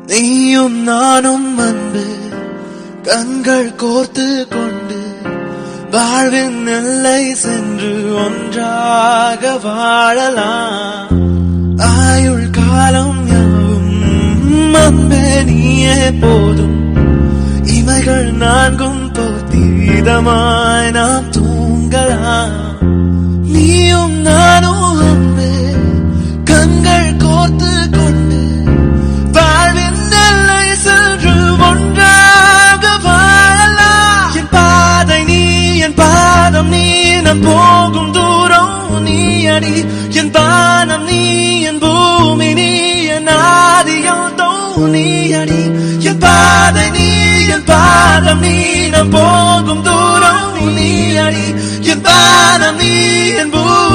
நீயும் நானும் அன்பு கண்கள் கோர்த்து கொண்டு வாழ்வின் எல்லை சென்று ஒன்றாக வாழலாம். ஆயுள் காலம் யாவும் அன்பே நீயே போதும். இமைகள் நான்கும் போர்த்தீதமாய் நாம் தூங்கலாம். நீயும் நானும் அன்பே கண்கள் கோர்த்து கொண்டு வாழ்வின் எல்லை சென்று ஒன்றாக வாழலாம். என் பாதை நீ, என் பாதம் நீ, நம் போகும் தூரம் நீ அடி. என் பானம் நீ, என் பூமி நீ, என் ஆதியாந்தம் நீ அடி. என் பாதை நீ, என் பாதம் நீ, நம் போகும் தூரம் நீ அடி. என் பானம் நீ, என் பூமி